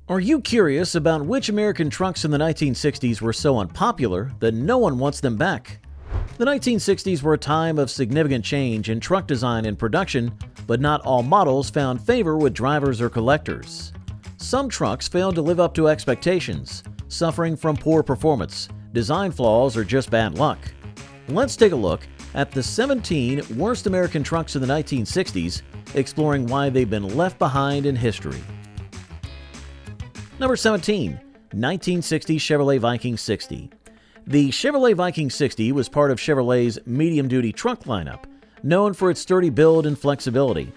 Are you curious about which American trucks in the 1960s were so unpopular that no one wants them back? The 1960s were a time of significant change in truck design and production, but not all models found favor with drivers or collectors. Some trucks failed to live up to expectations, suffering from poor performance, design flaws, or just bad luck. Let's take a look at the 17 worst American trucks in the 1960s, exploring why they've been left behind in history. Number 17. 1960 Chevrolet Viking 60. The Chevrolet Viking 60 was part of Chevrolet's medium-duty truck lineup, known for its sturdy build and flexibility.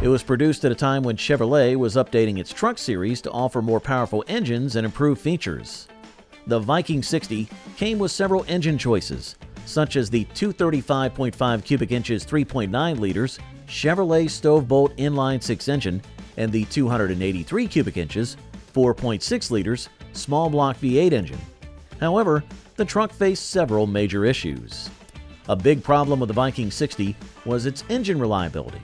It was produced at a time when Chevrolet was updating its truck series to offer more powerful engines and improved features. The Viking 60 came with several engine choices, such as the 235.5 cubic inches 3.9 liters Chevrolet Stovebolt inline-six engine and the 283 cubic inches 4.6 liters small block V8 engine. However, the truck faced several major issues. A big problem with the Viking 60 was its engine reliability.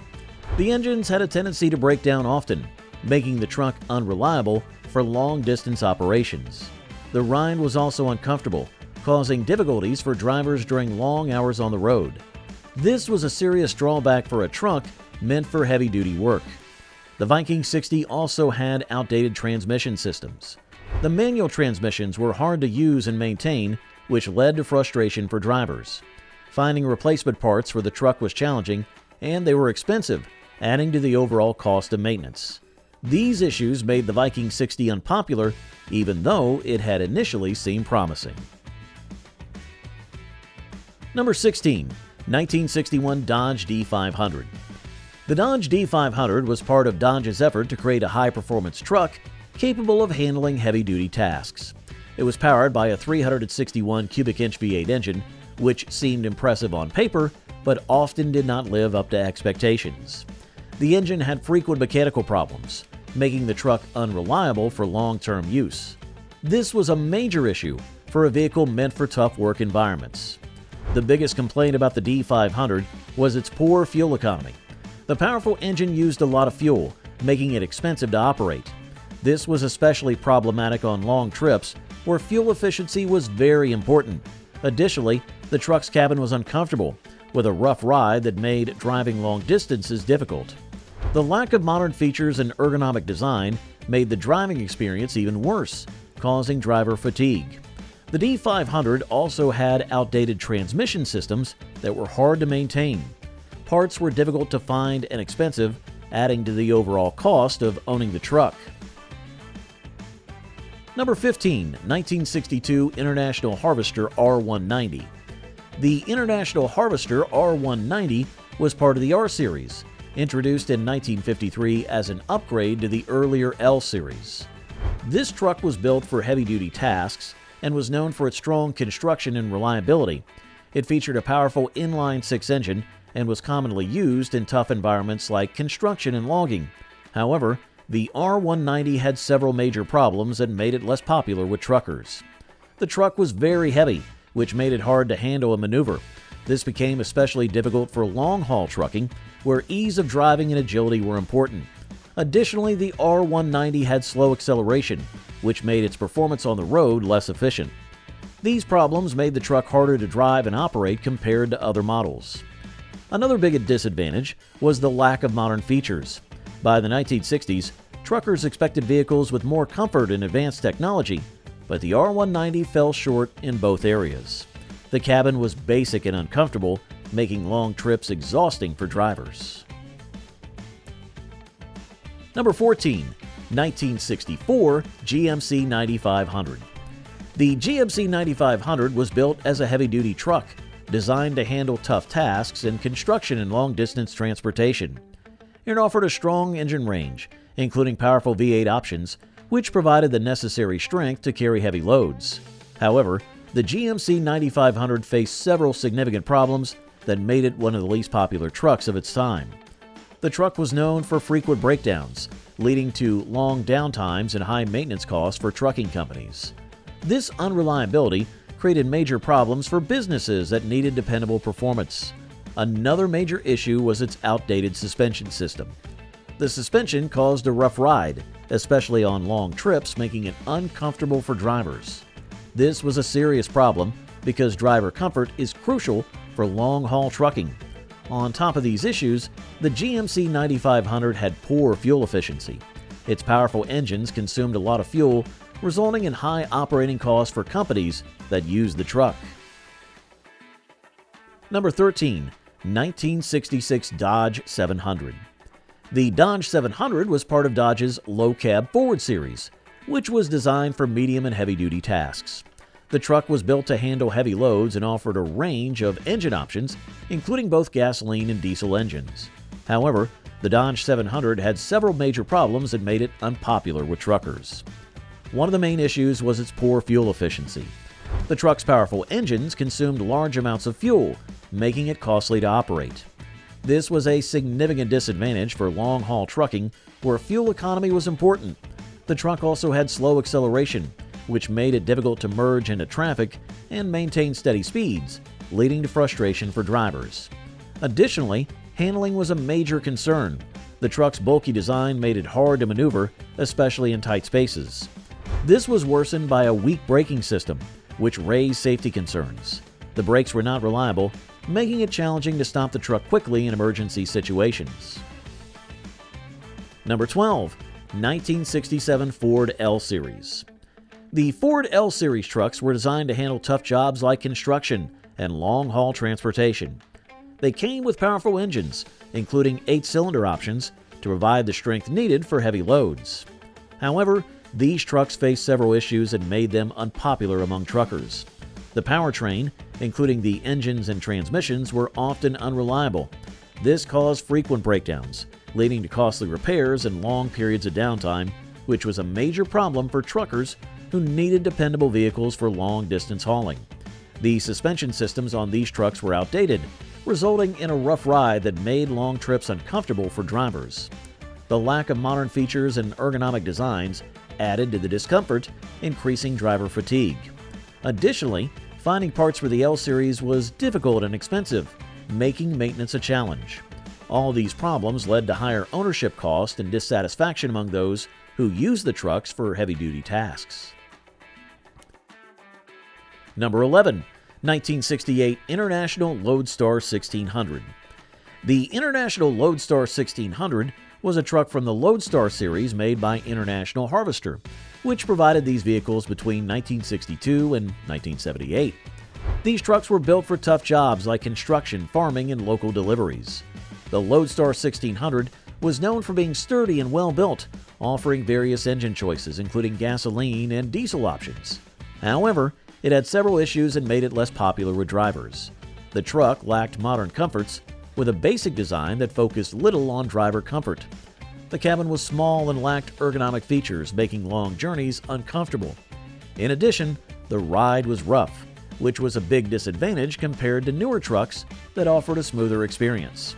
The engines had a tendency to break down often, making the truck unreliable for long-distance operations. The ride was also uncomfortable, causing difficulties for drivers during long hours on the road. This was a serious drawback for a truck meant for heavy-duty work. The Viking 60 also had outdated transmission systems. The manual transmissions were hard to use and maintain, which led to frustration for drivers. Finding replacement parts for the truck was challenging, and they were expensive, adding to the overall cost of maintenance. These issues made the Viking 60 unpopular, even though it had initially seemed promising. Number 16. 1961 Dodge D500. The Dodge D500 was part of Dodge's effort to create a high-performance truck capable of handling heavy-duty tasks. It was powered by a 361 cubic inch V8 engine, which seemed impressive on paper, but often did not live up to expectations. The engine had frequent mechanical problems, making the truck unreliable for long-term use. This was a major issue for a vehicle meant for tough work environments. The biggest complaint about the D500 was its poor fuel economy. The powerful engine used a lot of fuel, making it expensive to operate. This was especially problematic on long trips, where fuel efficiency was very important. Additionally, the truck's cabin was uncomfortable, with a rough ride that made driving long distances difficult. The lack of modern features and ergonomic design made the driving experience even worse, causing driver fatigue. The D500 also had outdated transmission systems that were hard to maintain. Parts were difficult to find and expensive, adding to the overall cost of owning the truck. Number 15. 1962 International Harvester R190. The International Harvester R190 was part of the R Series, introduced in 1953 as an upgrade to the earlier L Series. This truck was built for heavy-duty tasks and was known for its strong construction and reliability. It featured a powerful inline-six engine and was commonly used in tough environments like construction and logging. However, the R190 had several major problems that made it less popular with truckers. The truck was very heavy, which made it hard to handle and maneuver. This became especially difficult for long-haul trucking, where ease of driving and agility were important. Additionally, the R190 had slow acceleration, which made its performance on the road less efficient. These problems made the truck harder to drive and operate compared to other models. Another big disadvantage was the lack of modern features. By the 1960s, truckers expected vehicles with more comfort and advanced technology, but the R190 fell short in both areas. The cabin was basic and uncomfortable, making long trips exhausting for drivers. Number 14. 1964 GMC 9500. The GMC 9500 was built as a heavy-duty truck, designed to handle tough tasks in construction and long-distance transportation. It offered a strong engine range, including powerful V8 options, which provided the necessary strength to carry heavy loads. However, the GMC 9500 faced several significant problems that made it one of the least popular trucks of its time. The truck was known for frequent breakdowns, leading to long downtimes and high maintenance costs for trucking companies. This unreliability created major problems for businesses that needed dependable performance. Another major issue was its outdated suspension system. The suspension caused a rough ride, especially on long trips, making it uncomfortable for drivers. This was a serious problem because driver comfort is crucial for long-haul trucking. On top of these issues, the GMC 9500 had poor fuel efficiency. Its powerful engines consumed a lot of fuel, resulting in high operating costs for companies that use the truck. Number 13. 1966 Dodge 700. The Dodge 700 was part of Dodge's Low Cab Forward series, which was designed for medium and heavy-duty tasks. The truck was built to handle heavy loads and offered a range of engine options, including both gasoline and diesel engines. However, the Dodge 700 had several major problems that made it unpopular with truckers. One of the main issues was its poor fuel efficiency. The truck's powerful engines consumed large amounts of fuel, making it costly to operate. This was a significant disadvantage for long-haul trucking, where fuel economy was important. The truck also had slow acceleration, which made it difficult to merge into traffic and maintain steady speeds, leading to frustration for drivers. Additionally, handling was a major concern. The truck's bulky design made it hard to maneuver, especially in tight spaces. This was worsened by a weak braking system, which raised safety concerns. The brakes were not reliable, making it challenging to stop the truck quickly in emergency situations. Number 12. 1967 Ford L-Series. The Ford L-Series trucks were designed to handle tough jobs like construction and long-haul transportation. They came with powerful engines, including 8-cylinder options, to provide the strength needed for heavy loads. However, these trucks faced several issues that made them unpopular among truckers. The powertrain, including the engines and transmissions, were often unreliable. This caused frequent breakdowns, leading to costly repairs and long periods of downtime, which was a major problem for truckers who needed dependable vehicles for long-distance hauling. The suspension systems on these trucks were outdated, resulting in a rough ride that made long trips uncomfortable for drivers. The lack of modern features and ergonomic designs added to the discomfort, increasing driver fatigue. Additionally, finding parts for the L-Series was difficult and expensive, making maintenance a challenge. All these problems led to higher ownership costs and dissatisfaction among those who used the trucks for heavy-duty tasks. Number 11. 1968 International Loadstar 1600. The International Loadstar 1600 was a truck from the Loadstar series made by International Harvester, which provided these vehicles between 1962 and 1978. These trucks were built for tough jobs like construction, farming, and local deliveries. The Loadstar 1600 was known for being sturdy and well-built, offering various engine choices, including gasoline and diesel options. However, it had several issues and made it less popular with drivers. The truck lacked modern comforts, with a basic design that focused little on driver comfort. The cabin was small and lacked ergonomic features, making long journeys uncomfortable. In addition, the ride was rough, which was a big disadvantage compared to newer trucks that offered a smoother experience.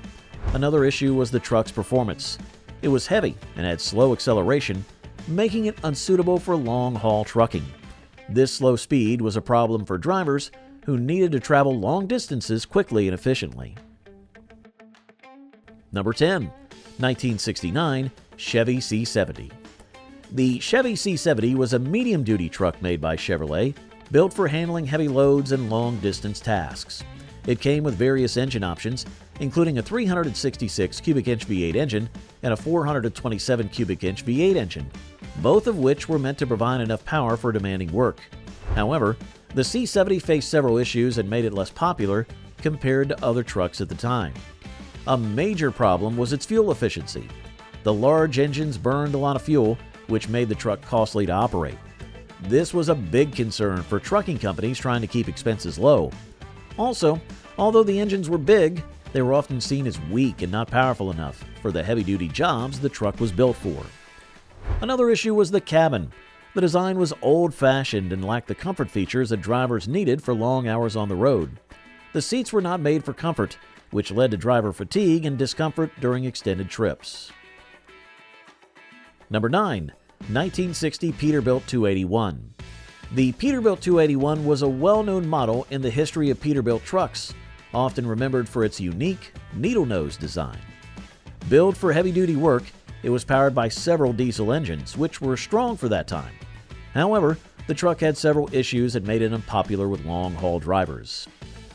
Another issue was the truck's performance. It was heavy and had slow acceleration, making it unsuitable for long-haul trucking. This slow speed was a problem for drivers who needed to travel long distances quickly and efficiently. Number 10. 1969 Chevy C70. The Chevy C70 was a medium-duty truck made by Chevrolet, built for handling heavy loads and long-distance tasks. It came with various engine options, including a 366 cubic inch V8 engine and a 427 cubic inch V8 engine, both of which were meant to provide enough power for demanding work. However, the C70 faced several issues and made it less popular compared to other trucks at the time. A major problem was its fuel efficiency. The large engines burned a lot of fuel, which made the truck costly to operate. This was a big concern for trucking companies trying to keep expenses low. Also, although the engines were big, they were often seen as weak and not powerful enough for the heavy-duty jobs the truck was built for. Another issue was the cabin. The design was old-fashioned and lacked the comfort features that drivers needed for long hours on the road. The seats were not made for comfort, which led to driver fatigue and discomfort during extended trips. Number 9. 1960 Peterbilt 281. The Peterbilt 281 was a well-known model in the history of Peterbilt trucks, often remembered for its unique needle-nose design. Built for heavy-duty work, It was powered by several diesel engines, which were strong for that time. However, the truck had several issues that made it unpopular with long-haul drivers.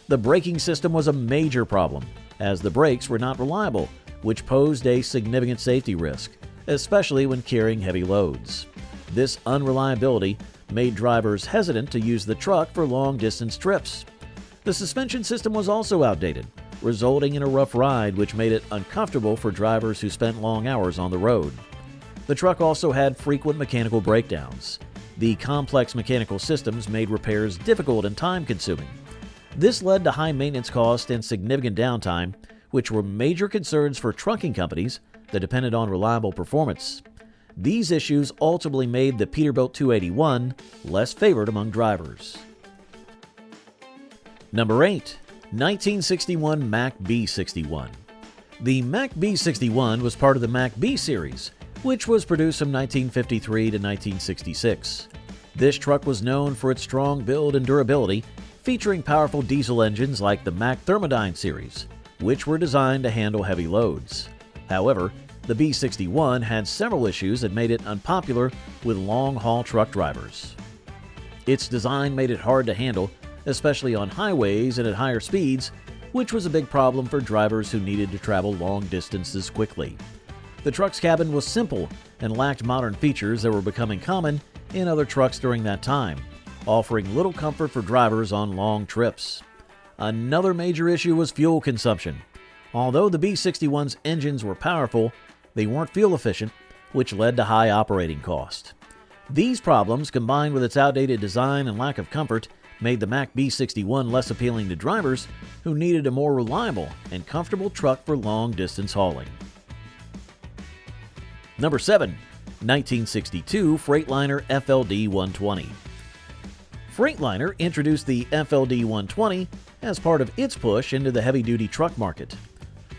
The braking system was a major problem, as the brakes were not reliable, which posed a significant safety risk, especially when carrying heavy loads. This unreliability made drivers hesitant to use the truck for long-distance trips. The suspension system was also outdated, resulting in a rough ride which made it uncomfortable for drivers who spent long hours on the road. The truck also had frequent mechanical breakdowns. The complex mechanical systems made repairs difficult and time-consuming. This led to high maintenance costs and significant downtime, which were major concerns for trucking companies that depended on reliable performance. These issues ultimately made the Peterbilt 281 less favored among drivers. Number 8. 1961 Mack B61. The Mack B61 was part of the Mack B series, which was produced from 1953 to 1966. This truck was known for its strong build and durability, featuring powerful diesel engines like the Mack Thermodyne series, which were designed to handle heavy loads. However, the B61 had several issues that made it unpopular with long-haul truck drivers. Its design made it hard to handle, especially on highways and at higher speeds, which was a big problem for drivers who needed to travel long distances quickly. The truck's cabin was simple and lacked modern features that were becoming common in other trucks during that time, offering little comfort for drivers on long trips. Another major issue was fuel consumption. Although the B61's engines were powerful, they weren't fuel efficient, which led to high operating cost. These problems, combined with its outdated design and lack of comfort, made the Mack B61 less appealing to drivers who needed a more reliable and comfortable truck for long-distance hauling. Number 7. 1962 Freightliner FLD 120. Freightliner introduced the FLD 120 as part of its push into the heavy-duty truck market.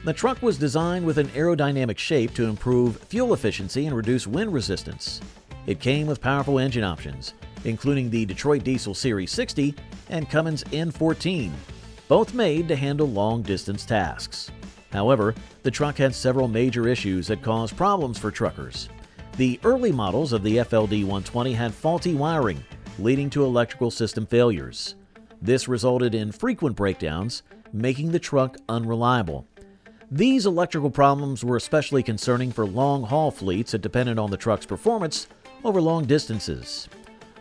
The truck was designed with an aerodynamic shape to improve fuel efficiency and reduce wind resistance. It came with powerful engine options, including the Detroit Diesel Series 60 and Cummins N14, both made to handle long-distance tasks. However, the truck had several major issues that caused problems for truckers. The early models of the FLD 120 had faulty wiring, leading to electrical system failures. This resulted in frequent breakdowns, making the truck unreliable. These electrical problems were especially concerning for long-haul fleets that depended on the truck's performance over long distances.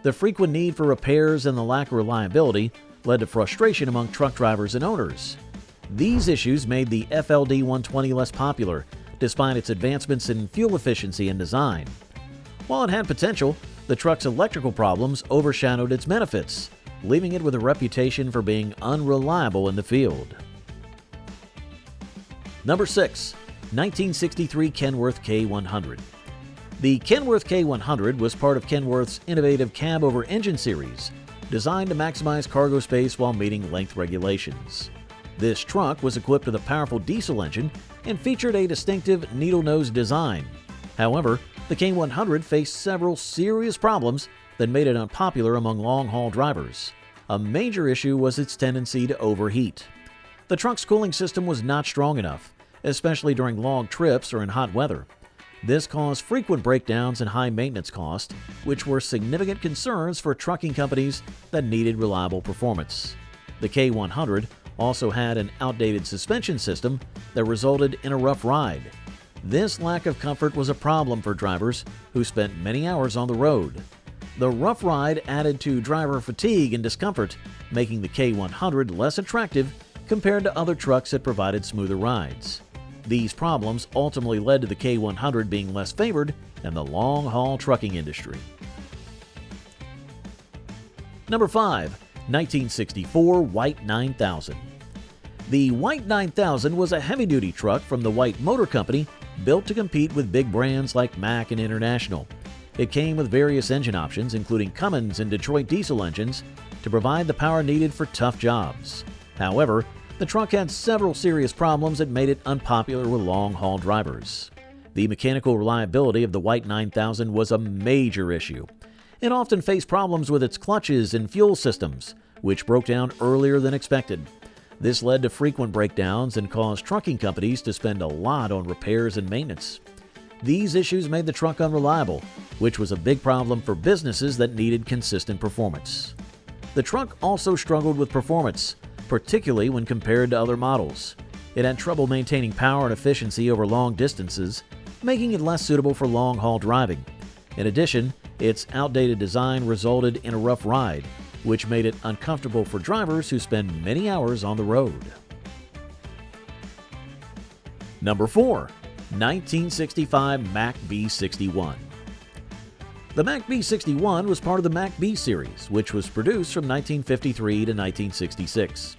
The frequent need for repairs and the lack of reliability led to frustration among truck drivers and owners. These issues made the FLD 120 less popular, despite its advancements in fuel efficiency and design. While it had potential, the truck's electrical problems overshadowed its benefits, leaving it with a reputation for being unreliable in the field. Number 6. 1963 Kenworth K100. The Kenworth K100 was part of Kenworth's innovative cab-over-engine series, designed to maximize cargo space while meeting length regulations. This truck was equipped with a powerful diesel engine and featured a distinctive needle-nose design. However, the K100 faced several serious problems that made it unpopular among long-haul drivers. A major issue was its tendency to overheat. The truck's cooling system was not strong enough, especially during long trips or in hot weather. This caused frequent breakdowns and high maintenance costs, which were significant concerns for trucking companies that needed reliable performance. The K100 also had an outdated suspension system that resulted in a rough ride. This lack of comfort was a problem for drivers who spent many hours on the road. The rough ride added to driver fatigue and discomfort, making the K100 less attractive compared to other trucks that provided smoother rides. These problems ultimately led to the K100 being less favored in the long-haul trucking industry. Number 5. 1964 White 9000. The White 9000 was a heavy-duty truck from the White Motor Company built to compete with big brands like Mack and International. It came with various engine options, including Cummins and Detroit diesel engines, to provide the power needed for tough jobs. However, the truck had several serious problems that made it unpopular with long-haul drivers. The mechanical reliability of the White 9000 was a major issue. It often faced problems with its clutches and fuel systems, which broke down earlier than expected. This led to frequent breakdowns and caused trucking companies to spend a lot on repairs and maintenance. These issues made the truck unreliable, which was a big problem for businesses that needed consistent performance. The truck also struggled with performance, particularly when compared to other models. It had trouble maintaining power and efficiency over long distances, making it less suitable for long-haul driving. In addition, its outdated design resulted in a rough ride, which made it uncomfortable for drivers who spend many hours on the road. Number 4. 1965 Mack B61. The Mack B61 was part of the Mack B series, which was produced from 1953 to 1966.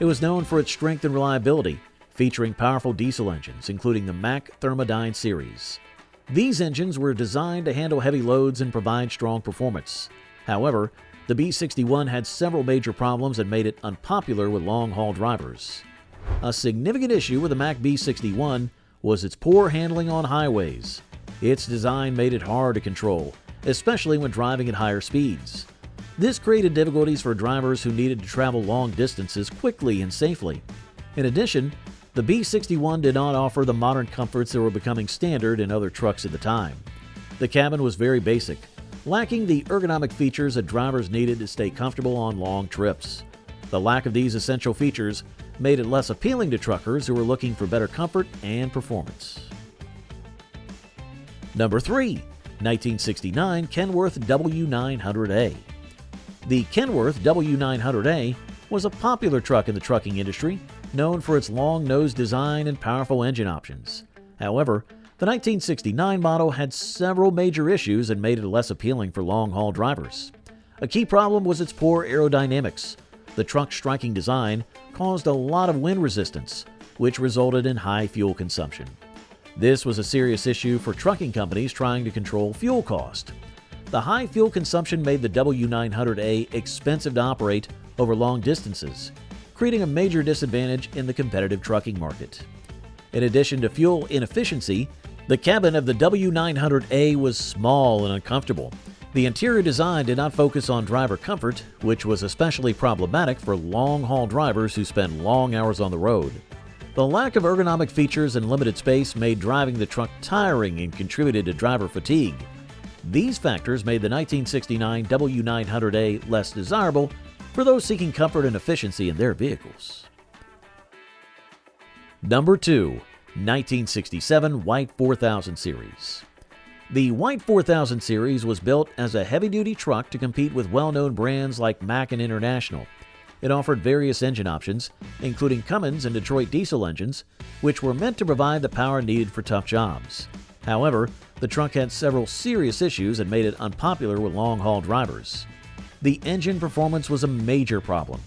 It was known for its strength and reliability, featuring powerful diesel engines, including the Mack Thermodyne series. These engines were designed to handle heavy loads and provide strong performance. However, the B61 had several major problems that made it unpopular with long-haul drivers. A significant issue with the Mack B61 was its poor handling on highways. Its design made it hard to control, especially when driving at higher speeds. This created difficulties for drivers who needed to travel long distances quickly and safely. In addition, the B61 did not offer the modern comforts that were becoming standard in other trucks at the time. The cabin was very basic, lacking the ergonomic features that drivers needed to stay comfortable on long trips. The lack of these essential features made it less appealing to truckers who were looking for better comfort and performance. Number 3. 1969 Kenworth W900A. The Kenworth W900A was a popular truck in the trucking industry, known for its long-nosed design and powerful engine options. However, the 1969 model had several major issues that made it less appealing for long-haul drivers. A key problem was its poor aerodynamics. The truck's striking design caused a lot of wind resistance, which resulted in high fuel consumption. This was a serious issue for trucking companies trying to control fuel cost. The high fuel consumption made the W900A expensive to operate over long distances, creating a major disadvantage in the competitive trucking market. In addition to fuel inefficiency, the cabin of the W900A was small and uncomfortable. The interior design did not focus on driver comfort, which was especially problematic for long-haul drivers who spend long hours on the road. The lack of ergonomic features and limited space made driving the truck tiring and contributed to driver fatigue. These factors made the 1969 W900A less desirable for those seeking comfort and efficiency in their vehicles. Number 2. 1967 White 4000 Series. The White 4000 series was built as a heavy-duty truck to compete with well-known brands like Mack and International. It offered various engine options, including Cummins and Detroit diesel engines, which were meant to provide the power needed for tough jobs. However, the truck had several serious issues that made it unpopular with long-haul drivers. The engine performance was a major problem.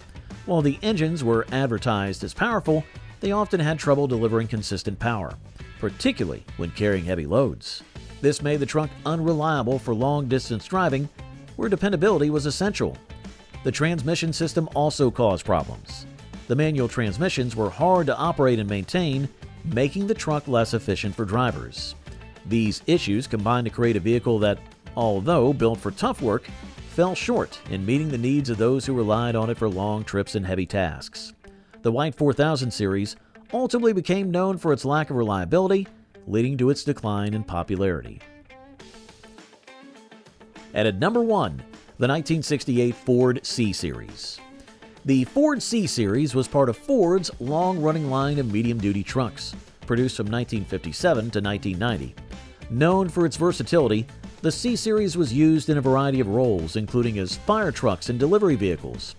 While the engines were advertised as powerful, they often had trouble delivering consistent power, particularly when carrying heavy loads. This made the truck unreliable for long-distance driving, where dependability was essential. The transmission system also caused problems. The manual transmissions were hard to operate and maintain, making the truck less efficient for drivers. These issues combined to create a vehicle that, although built for tough work, fell short in meeting the needs of those who relied on it for long trips and heavy tasks. The White 4000 series ultimately became known for its lack of reliability, leading to its decline in popularity. And at number 1, the 1968 Ford C-Series. The Ford C-Series was part of Ford's long-running line of medium-duty trucks, produced from 1957 to 1990. Known for its versatility, the C-Series was used in a variety of roles, including as fire trucks and delivery vehicles.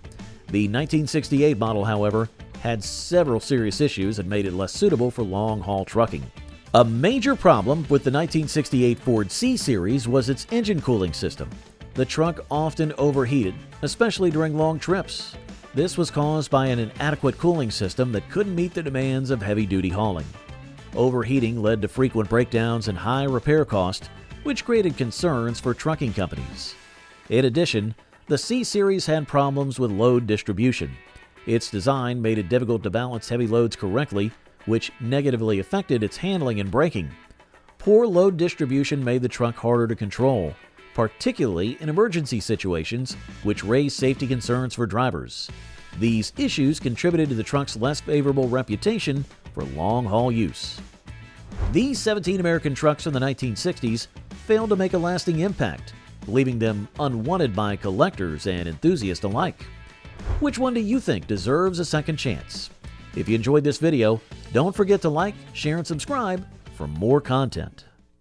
The 1968 model, however, had several serious issues that made it less suitable for long-haul trucking. A major problem with the 1968 Ford C-Series was its engine cooling system. The truck often overheated, especially during long trips. This was caused by an inadequate cooling system that couldn't meet the demands of heavy-duty hauling. Overheating led to frequent breakdowns and high repair costs, which created concerns for trucking companies. In addition, the C-Series had problems with load distribution. Its design made it difficult to balance heavy loads correctly, which negatively affected its handling and braking. Poor load distribution made the truck harder to control, particularly in emergency situations, which raised safety concerns for drivers. These issues contributed to the truck's less favorable reputation for long-haul use. These 17 American trucks from the 1960s failed to make a lasting impact, leaving them unwanted by collectors and enthusiasts alike. Which one do you think deserves a second chance? If you enjoyed this video, don't forget to like, share, and subscribe for more content.